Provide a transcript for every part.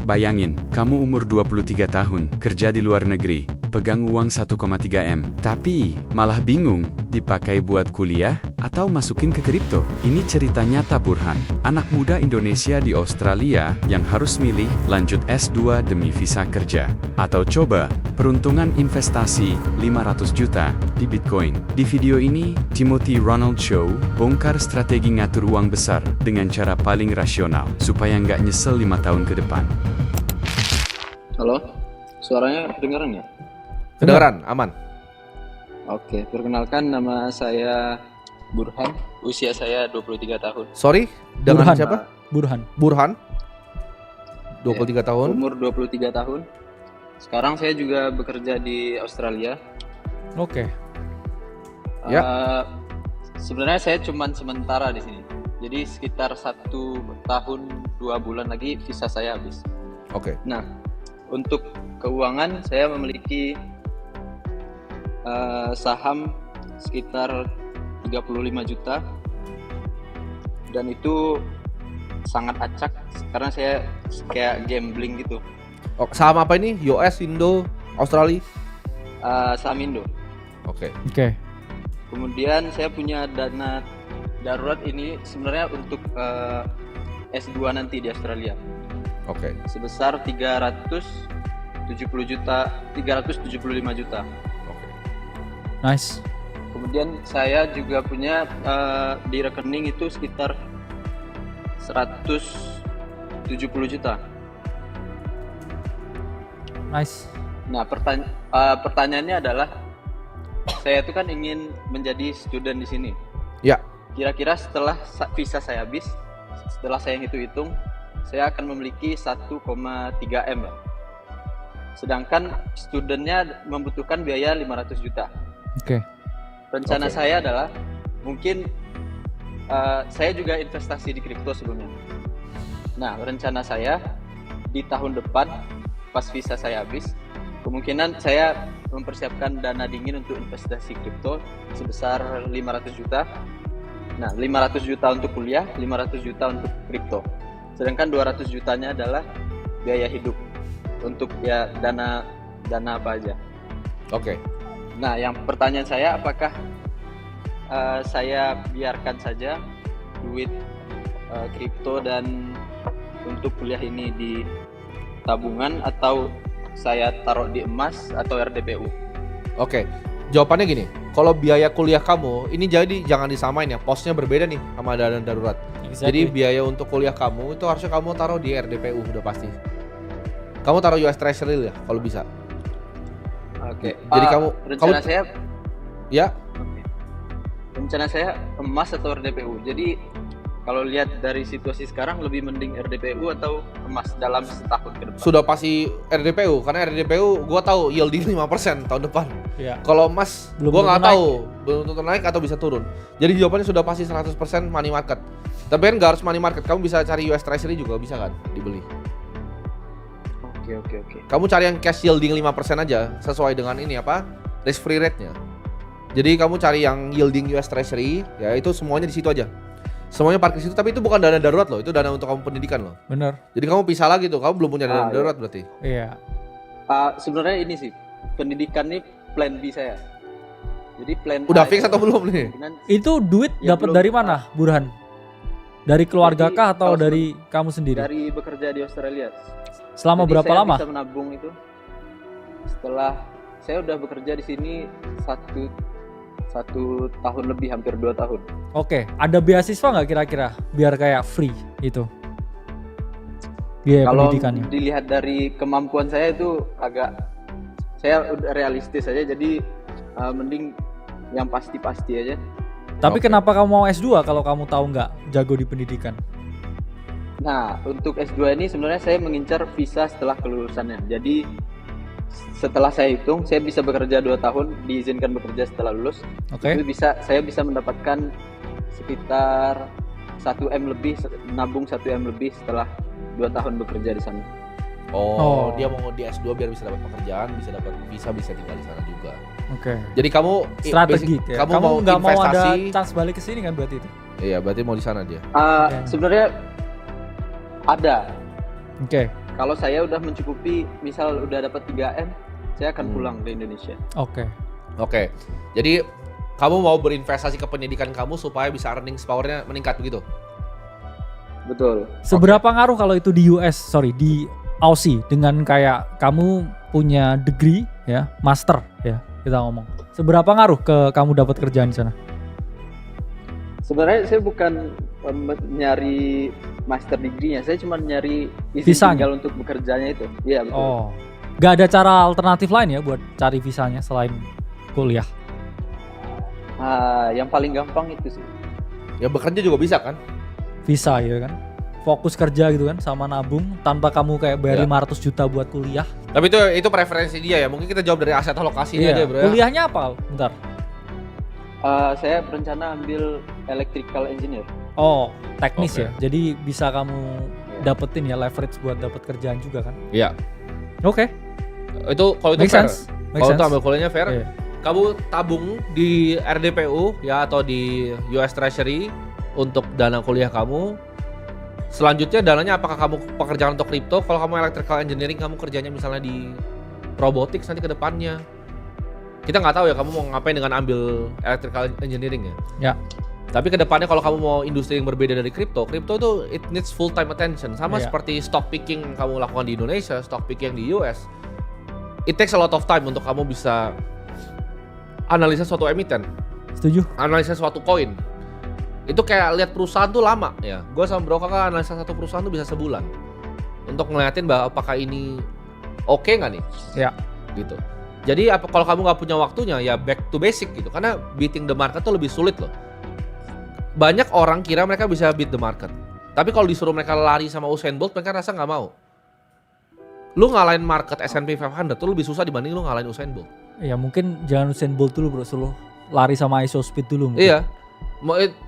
Bayangin, kamu umur 23 tahun, kerja di luar negeri, pegang uang 1,3 M, tapi malah bingung, dipakai buat kuliah, atau masukin ke kripto. Ini cerita nyata Burhan, anak muda Indonesia di Australia yang harus milih lanjut S2 demi visa kerja. Atau coba, peruntungan investasi 500 juta di Bitcoin. Di video ini, Timothy Ronald Show bongkar strategi ngatur uang besar dengan cara paling rasional, supaya nggak nyesel 5 tahun ke depan. Halo, suaranya kedengaran ya? Kedengaran, aman. Oke, perkenalkan nama saya Burhan, usia saya 23 tahun. Sorry, dengan Burhan. siapa? Burhan. 23 tahun. Umur 23 tahun. Sekarang saya juga bekerja di Australia. Oke. Ya. Sebenarnya saya cuman sementara di sini. Jadi sekitar 1 tahun 2 bulan lagi visa saya habis. Oke. Nah, untuk keuangan saya memiliki saham sekitar 35 juta dan itu sangat acak karena saya kayak gambling gitu. Oh, saham apa ini? US, Indo, Australia? Saham Indo. Oke. Oke. Kemudian saya punya dana darurat ini sebenarnya untuk S2 nanti di Australia Oke. sebesar 375 juta. Oke. Nice. Kemudian saya juga punya di rekening itu sekitar 170 juta. Nice. Nah, pertanyaannya adalah saya itu kan ingin menjadi student di sini. Ya. Kira-kira setelah visa saya habis, setelah saya hitung-hitung, saya akan memiliki 1,3 M. Sedangkan studentnya membutuhkan biaya 500 juta. Oke. Rencana Oke. saya adalah mungkin saya juga investasi di kripto sebelumnya. Nah, rencana saya di tahun depan pas visa saya habis, kemungkinan saya mempersiapkan dana dingin untuk investasi kripto sebesar 500 juta. Nah, 500 juta untuk kuliah, 500 juta untuk kripto. Sedangkan 200 jutanya adalah biaya hidup untuk ya dana apa aja. Oke. Nah, yang pertanyaan saya apakah saya biarkan saja duit kripto dan untuk kuliah ini di tabungan atau saya taruh di emas atau RDPU? Oke. Jawabannya gini, kalau biaya kuliah kamu ini jadi jangan disamain ya, posnya berbeda nih sama dana darurat. Jadi biaya untuk kuliah kamu itu harusnya kamu taruh di RDPU udah pasti. Kamu taruh US Treasury ya kalau bisa. Oke. Jadi rencana saya ya. rencana saya emas atau RDPU. Jadi kalau lihat dari situasi sekarang lebih mending RDPU atau emas dalam setahun ke depan? Sudah pasti RDPU karena RDPU gua tahu yielding 5% tahun depan. Iya. Kalau emas Belum gua tentu nggak naik. tahu belum tentu naik atau bisa turun. Jadi jawabannya sudah pasti 100% money market. Tapi kan nggak harus money market, kamu bisa cari US Treasury juga bisa kan dibeli. Oke. Kamu cari yang cash yielding 5% aja sesuai dengan ini apa? Risk free rate-nya. Jadi kamu cari yang yielding US Treasury, ya itu semuanya di situ aja. Semuanya parkir situ, tapi itu bukan dana darurat loh, itu dana untuk kamu pendidikan loh. Bener. Jadi kamu pisah lagi tuh, kamu belum punya dana Iya. darurat berarti. Iya. Sebenarnya ini sih pendidikan nih plan B saya. Jadi plan Udah A fix itu atau belum nih? kemungkinan Itu duit Ya, dapat belum. dari mana, Burhan? Dari keluarga Jadi, kah atau kalau dari kamu sendiri? dari bekerja di Australia. Selama Jadi berapa saya lama? bisa menabung itu setelah saya udah bekerja di sini satu tahun lebih, hampir 2 tahun. Oke, ada beasiswa nggak kira-kira biar kayak free itu? Biaya Kalau pendidikannya. dilihat dari kemampuan saya itu saya udah realistis aja, jadi mending yang pasti-pasti aja. Tapi Oke. kenapa kamu mau S2 kalau kamu tahu nggak jago di pendidikan? Nah, untuk S2 ini sebenarnya saya mengincar visa setelah kelulusannya. Jadi setelah saya hitung, saya bisa bekerja 2 tahun, diizinkan bekerja setelah lulus. Oke. Itu saya bisa mendapatkan sekitar 1 M lebih, nabung 1 M lebih setelah 2 tahun bekerja di sana. Oh, dia mau di S2 biar bisa dapat pekerjaan, bisa dapat visa, bisa tinggal di sana juga. Oke. Jadi kamu Strategi basic- ya. kamu Kamu mau nggak mau ada investasi. chance balik ke sini kan berarti itu? Iya, berarti mau di sana dia. Oke. Sebenarnya ada, Kalau saya udah mencukupi, misal udah dapat 3M, saya akan pulang ke Indonesia. Oke. Jadi kamu mau berinvestasi ke pendidikan kamu supaya bisa earnings power-nya meningkat begitu? Betul. Seberapa ngaruh kalau itu di di Aussie dengan kayak kamu punya degree ya, master ya, kita ngomong. Seberapa ngaruh ke kamu dapat kerjaan di sana? Sebenarnya saya bukan nyari master degree-nya, saya cuma nyari izin Visanya? tinggal untuk bekerjanya itu. Iya, betul. Oh. Gak ada cara alternatif lain ya buat cari visanya selain kuliah? Yang paling gampang itu sih. Ya bekerja juga bisa kan? Visa gitu kan? Fokus kerja gitu kan sama nabung tanpa kamu kayak bayar Ya. 500 juta buat kuliah. Tapi itu preferensi dia ya. Mungkin kita jawab dari aset alokasinya Iya. aja, Bro. Ya. Kuliahnya apa? Bentar. Saya berencana ambil electrical engineer. Oh, teknis Oke. ya. Jadi bisa kamu dapetin ya leverage buat dapet kerjaan juga kan? Iya. Oke. Itu kalau itu Make fair. sense. Make Kalau sense. itu ambil kuliahnya fair. Iya. Kamu tabung di RDPU ya atau di US Treasury untuk dana kuliah kamu. Selanjutnya dananya apakah kamu pekerjaan untuk kripto? Kalau kamu electrical engineering, kamu kerjanya misalnya di robotics nanti ke depannya. Kita nggak tahu ya kamu mau ngapain dengan ambil electrical engineering ya. Ya. Tapi ke depannya kalau kamu mau industri yang berbeda dari kripto itu it needs full time attention. Sama Iya. seperti stock picking yang kamu lakukan di Indonesia, stock picking di US. It takes a lot of time untuk kamu bisa analisa suatu emiten, Setuju? analisa suatu koin. Itu kayak lihat perusahaan tuh lama ya. Gue sama Bro Kakak analisa satu perusahaan tuh bisa sebulan untuk ngeliatin bahwa apakah ini oke nggak nih. Ya. Gitu. Jadi kalau kamu nggak punya waktunya ya back to basic gitu. Karena beating the market tuh lebih sulit loh. Banyak orang kira mereka bisa beat the market. Tapi kalau disuruh mereka lari sama Usain Bolt mereka rasa nggak mau. Lu ngalahin market S&P 500 tuh lebih susah dibanding lu ngalahin Usain Bolt. Ya mungkin jangan Usain Bolt dulu bro, suruh lari sama ISO Speed dulu mungkin. Iya.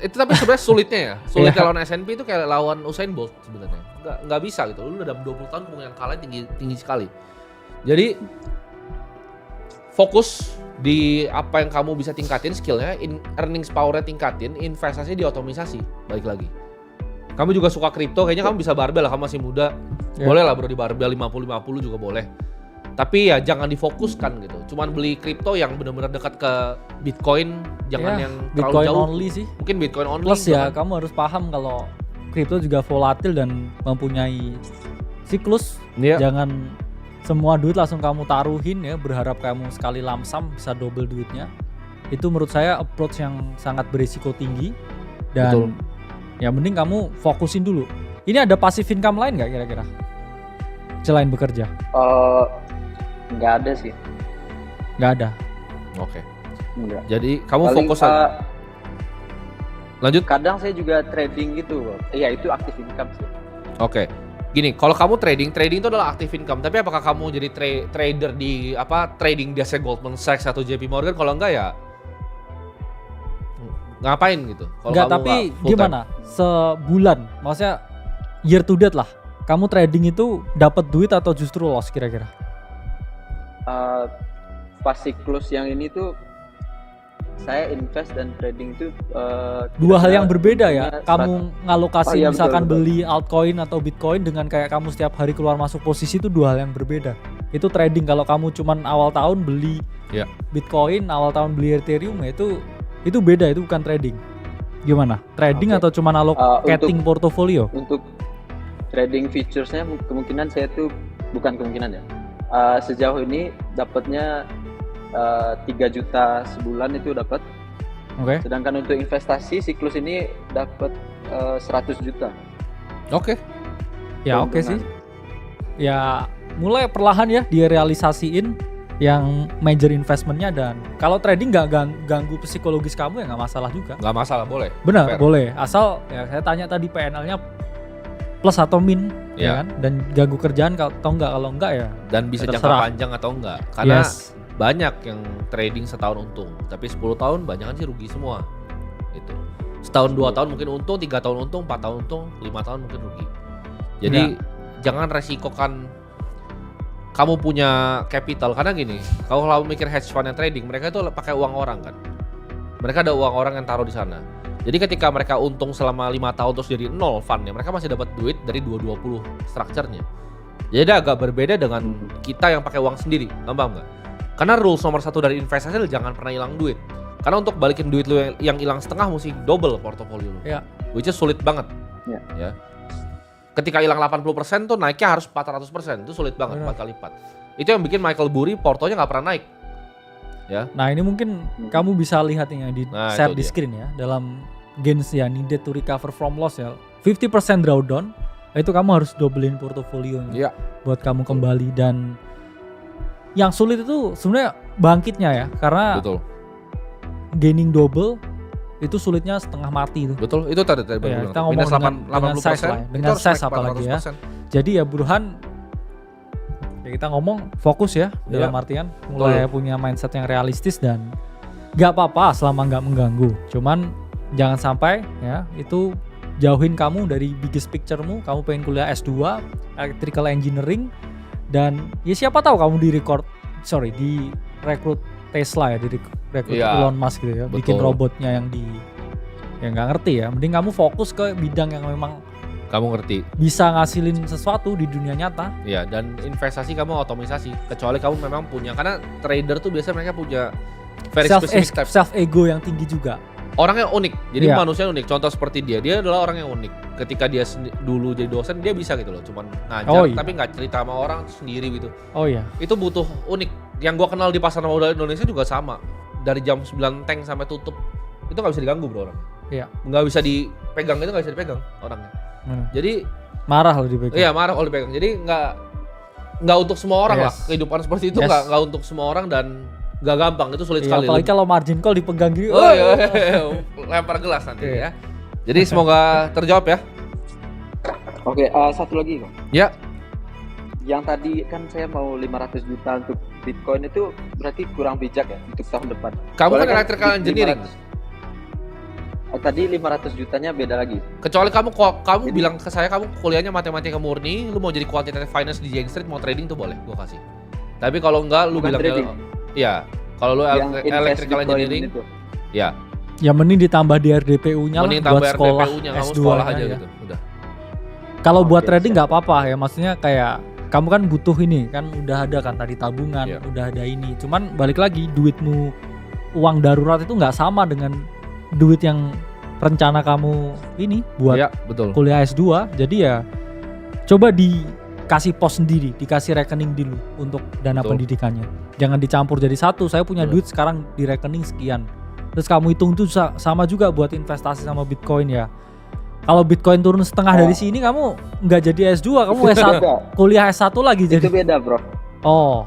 Itu tapi sebenarnya sulitnya ya. Sulitnya Iya. lawan S&P itu kayak lawan Usain Bolt sebenarnya. Nggak bisa gitu. Lu udah dalam 20 tahun kemungkinan kalah tinggi sekali. Jadi fokus di apa yang kamu bisa tingkatin skillnya, earnings power-nya tingkatin, investasi di otomisasi. Balik lagi. Kamu juga suka kripto, kayaknya kamu bisa barbel lah, kamu masih muda. Iya. Boleh lah bro di barbel 50-50 juga boleh. Tapi ya jangan difokuskan gitu. Cuman beli kripto yang benar-benar dekat ke Bitcoin, jangan Ya, yang terlalu Bitcoin jauh. only sih. Mungkin Bitcoin only. Plus gitu ya kan. kamu harus paham kalau kripto juga volatil dan mempunyai siklus. Iya. Jangan semua duit langsung kamu taruhin ya, berharap kamu sekali lamsam bisa double duitnya. Itu menurut saya approach yang sangat berisiko tinggi. Dan Betul. ya mending kamu fokusin dulu. Ini ada passive income lain nggak kira-kira? Selain bekerja? Nggak ada sih. Nggak ada. Oke. Enggak. Jadi kamu Paling, fokus aja. Lanjut. kadang saya juga trading gitu. Iya, itu active income sih. Oke. Gini, kalau kamu trading itu adalah active income. Tapi apakah kamu jadi trader di trading biasa Goldman Sachs atau JP Morgan? Kalau enggak ya ngapain gitu? Kalau Enggak, kamu tapi nggak full time. gimana? Sebulan, maksudnya year to date lah. Kamu trading itu dapat duit atau justru loss kira-kira? Pas siklus yang ini tuh saya invest dan trading itu Dua hal kira-kira yang berbeda ya. untungnya Kamu ngalokasi Oh iya, misalkan betul. beli altcoin atau bitcoin dengan kayak kamu setiap hari keluar masuk posisi itu dua hal yang berbeda. Itu trading. Kalau kamu cuman awal tahun beli Iya. bitcoin, awal tahun beli ethereum ya itu beda, itu bukan trading. Gimana? Trading Oke. atau cuman allocating portofolio? untuk trading featuresnya kemungkinan saya tuh bukan kemungkinan ya. Sejauh ini dapatnya 3 juta sebulan itu dapat. Oke. Sedangkan untuk investasi siklus ini dapat 100 juta. Oke. Ya oke sih. keuntungan. Ya mulai perlahan ya dia realisasiin yang major investmentnya, dan kalau trading nggak ganggu psikologis kamu ya nggak masalah juga. Nggak masalah, boleh. Benar, Fair. boleh. Asal ya saya tanya tadi PNL-nya plus atau min Iya. ya kan, dan ganggu kerjaan atau enggak. Kalau enggak ya Dan bisa jangka terserah. panjang atau enggak. Karena yes. banyak yang trading setahun untung, tapi 10 tahun banyak kan sih rugi semua. Itu. Setahun 2 tahun mungkin untung, 3 tahun untung, 4 tahun untung, 5 tahun mungkin rugi. Jadi jangan resikokan kamu punya capital, karena gini, kalau kamu mikir hedge fund yang trading, mereka itu pakai uang orang kan. Mereka ada uang orang yang taruh di sana. Jadi ketika mereka untung selama 5 tahun terus jadi 0 fundnya, mereka masih dapat duit dari 220 structure-nya. Jadi agak berbeda dengan kita yang pakai uang sendiri, paham nggak? Karena rules nomor 1 dari investasi adalah jangan pernah hilang duit. Karena untuk balikin duit lu yang hilang setengah mesti double portofolio lu. Ya. Which is sulit banget. Ya. Ya. Ketika hilang 80% tuh naiknya harus 400%. Itu sulit banget, Benar. 4 kali lipat. Itu yang bikin Michael Burry portonya nggak pernah naik. Ya. Nah ini mungkin kamu bisa lihat yang di Nah, share itu di dia. screen ya, dalam gains ya needed to recover from loss ya. 50% drawdown, itu kamu harus doublein portofolionya Iya. buat kamu kembali. Dan yang sulit itu sebenarnya bangkitnya ya, karena Betul. gaining double itu sulitnya setengah mati itu. Betul. Itu tadi Ya, bilang. kita ngomong Minus dengan size lah ya, itu dengan harus size naik apalagi ya. 400%. Jadi ya Burhan, ya kita ngomong fokus ya, dalam Iya. artian mulai punya mindset yang realistis dan gak apa-apa selama nggak mengganggu. Cuman jangan sampai ya itu jauhin kamu dari biggest picture-mu. Kamu pengen kuliah S2 electrical engineering dan ya siapa tahu kamu di rekrut Tesla ya, di rekrut Iya. Elon Musk gitu ya, bikin Betul. robotnya yang nggak ngerti ya. Mending kamu fokus ke bidang yang memang Kamu ngerti. bisa ngasilin sesuatu di dunia nyata. Ya, dan investasi kamu otomatisasi. Kecuali kamu memang punya, karena trader tuh biasanya mereka punya very specific type. Self ego yang tinggi juga. Orangnya unik. Jadi Iya. manusia unik. Contoh seperti dia adalah orang yang unik. Ketika dia dulu jadi dosen, dia bisa gitu loh, cuman ngajar Oh, iya. tapi nggak cerita sama orang sendiri gitu. Oh iya. Itu butuh unik. Yang gua kenal di pasar modal Indonesia juga sama. Dari jam 9 tank sampai tutup, itu nggak bisa diganggu bro orang. Iya. Nggak bisa dipegang, itu nggak bisa dipegang orangnya. Jadi Marah loh dipegang. iya marah kalau dipegang. Jadi nggak untuk semua orang lah. Yes. Kehidupan seperti itu Yes. nggak untuk semua orang dan nggak gampang. Itu sulit Iya, sekali. apalagi kalau margin call dipegang gini. Oh, iya. Lempar gelas nanti Iya. ya. Jadi semoga terjawab ya. Oke, satu lagi kok. Ya. Yang tadi kan saya mau 500 juta untuk Bitcoin itu berarti kurang bijak ya untuk tahun depan. Kamu kan Soalnya electrical engineering. 500 tadi 500 jutanya beda lagi. Kecuali kamu Jadi- bilang ke saya kamu kuliahnya matematika murni, lu mau jadi quantitative finance di Jane Street, mau trading tuh boleh, gua kasih. Tapi kalau enggak lu Bukan bilang trading. iya. Kalau lu Yang invest electrical Bitcoin engineering, itu. ya. Ya mending ditambah di RDPU-nya lah Mending buat tambah sekolah RDPU-nya, kamu S2 sekolah aja ya. gitu. Udah. Kalau buat Oke, trading siap. nggak apa-apa ya, maksudnya kayak kamu kan butuh ini kan, udah ada kan tadi tabungan, Iya. udah ada ini. Cuman balik lagi duitmu, uang darurat itu nggak sama dengan duit yang rencana kamu ini buat Iya, betul. kuliah S2. Jadi ya coba dikasih pos sendiri, dikasih rekening dulu untuk dana Betul. pendidikannya. Jangan dicampur jadi satu. Saya punya Betul. duit sekarang di rekening sekian. Terus kamu hitung tuh sama juga buat investasi sama Bitcoin ya. Kalau Bitcoin turun setengah dari sini, kamu nggak jadi S2, kamu S1, Beda. kuliah S1 lagi Itu jadi. beda, Bro. Oh,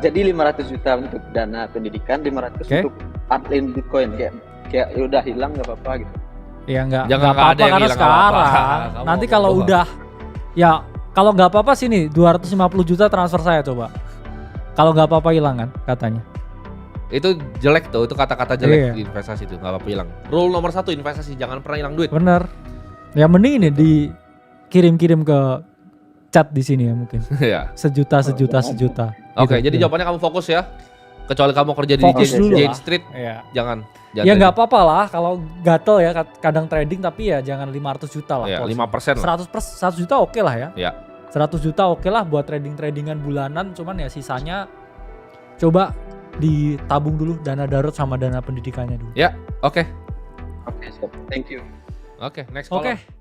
Jadi 500 juta untuk dana pendidikan, 500 Oke. untuk adlin Bitcoin kayak ya udah hilang nggak apa-apa gitu. ya nggak Jangan nggak apa-apa ada yang karena hilang, nggak apa-apa. sekarang. Kamu Nanti ngomong kalau doang. udah, ya kalau nggak apa-apa sini 250 juta transfer saya coba. Kalau nggak apa-apa hilang kan katanya. Itu jelek tuh, itu kata-kata jelek Iya. di investasi tuh, nggak apa-apa hilang. Rule nomor 1 investasi, jangan pernah hilang duit. Bener. Ya mending ini dikirim-kirim ke chat di sini ya mungkin. Ya. Sejuta. Gitu. Oke, jadi jawabannya kamu fokus ya. Kecuali kamu kerja di Fokus Jane, dulu Jane lah. Street, Iya. jangan Ya trading. nggak apa-apa lah kalau gatel ya kadang trading, tapi ya jangan 500 juta lah. Ya, porsi. 5% lah. 100 juta oke lah ya. Ya. 100 juta oke lah buat tradingan bulanan, cuman ya sisanya coba ditabung dulu dana darurat sama dana pendidikannya dulu. Ya, oke. Oke, siap. Thank you. Oke, next call. Oke.